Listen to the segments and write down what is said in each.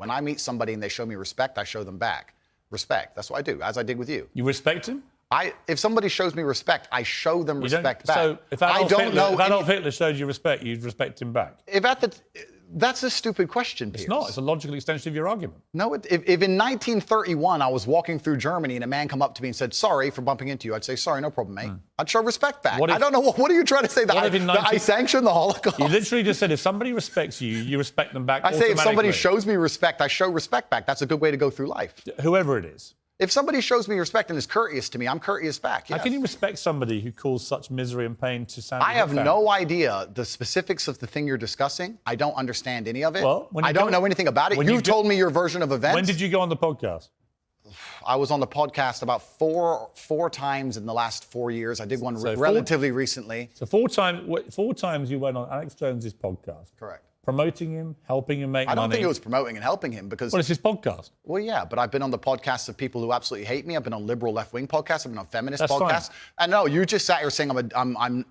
When I meet somebody and they show me respect, I show them back respect. That's what I do, as I did with you. You respect him? If somebody shows me respect, I show them respect back. So if Adolf Hitler showed you respect, you'd respect him back? That's a stupid question, Piers. It's not. It's a logical extension of your argument. No, if in 1931 I was walking through Germany and a man come up to me and said, sorry for bumping into you, I'd say, sorry, no problem, mate. I'd show respect back. I don't know, what are you trying to say? That I sanction the Holocaust? You literally just said if somebody respects you, you respect them back I say if somebody shows me respect, I show respect back. That's a good way to go through life. Whoever it is. If somebody shows me respect and is courteous to me, I'm courteous back. Yes. How can you respect somebody who caused such misery and pain to Sandy? I have no idea the specifics of the thing you're discussing. I don't understand any of it. Well, I don't know anything about it. You've told me your version of events. When did you go on the podcast? I was on the podcast about four times in the last 4 years. I did one relatively recently. So four times you went on Alex Jones's podcast. Correct. Promoting him, helping him make money. I don't think it was promoting and helping him because... Well, it's his podcast. Well, yeah, but I've been on the podcasts of people who absolutely hate me. I've been on liberal left-wing podcasts. I've been on feminist podcasts. Fine. And no, you just sat here saying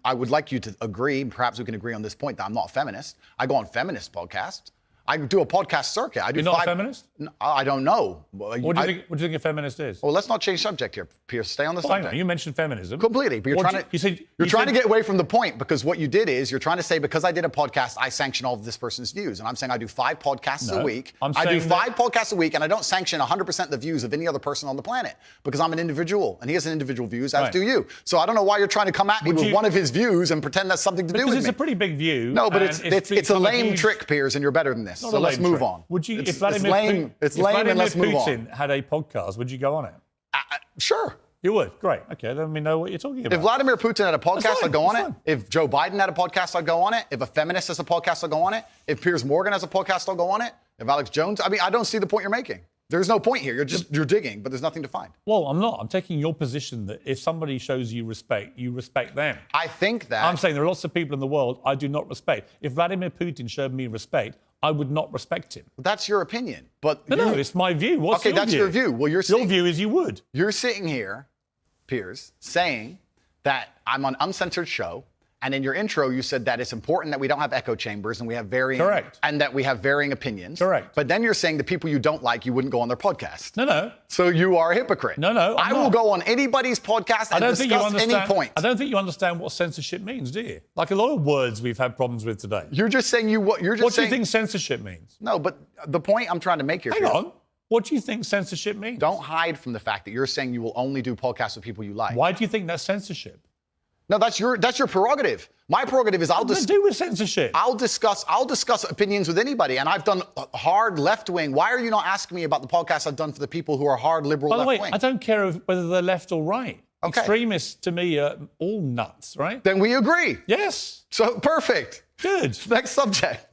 I would like you to agree, perhaps we can agree on this point, that I'm not a feminist. I go on feminist podcasts. I do a podcast circuit. You're not a feminist? I don't know. What do you think a feminist is? Well, let's not change subject here, Piers. Stay on the subject. You mentioned feminism. Completely. But you're trying to get away from the point because what you did is you're trying to say because I did a podcast, I sanction all of this person's views. And I'm saying I do 5 podcasts a week. I do 5 podcasts a week and I don't sanction 100% the views of any other person on the planet because I'm an individual and he has an individual views, as do you. So I don't know why you're trying to come at me with one of his views and pretend that's something to do with me. Because it's a pretty big view. No, but it's a lame trick, Piers, and you're better than this. So let's move on. Would you, if Vladimir Putin had a podcast, would you go on it? Sure. You would? Great. Okay, let me know what you're talking about. If Vladimir Putin had a podcast, I'd go on it. If Joe Biden had a podcast, I'd go on it. If a feminist has a podcast, I'd go on it. If Piers Morgan has a podcast, I'll go on it. If Alex Jones, I don't see the point you're making. There's no point here. You're digging, but there's nothing to find. Well, I'm not. I'm taking your position that if somebody shows you respect them. I think that... I'm saying there are lots of people in the world I do not respect. If Vladimir Putin showed me respect, I would not respect him. That's your opinion, but... No, it's my view. What's your view? Okay, that's your view. Well, your view is you would. You're sitting here, Piers, saying that I'm on Uncensored Show, and in your intro, you said that it's important that we don't have echo chambers and we have varying... Correct. And that we have varying opinions. Correct. But then you're saying the people you don't like, you wouldn't go on their podcast. No. So you are a hypocrite. No, I will go on anybody's podcast and discuss any point. I don't think you understand what censorship means, do you? Like a lot of words we've had problems with today. You're just saying What do you think censorship means? No, but the point I'm trying to make here... Hang on. What do you think censorship means? Don't hide from the fact that you're saying you will only do podcasts with people you like. Why do you think that's censorship? No, that's your prerogative. My prerogative is What does it do with censorship? I'll discuss opinions with anybody, and I've done hard left wing. Why are you not asking me about the podcasts I've done for the people who are hard liberal left wing? By the way, I don't care whether they're left or right. Okay. Extremists to me are all nuts, right? Then we agree. Yes. So perfect. Good. Next subject.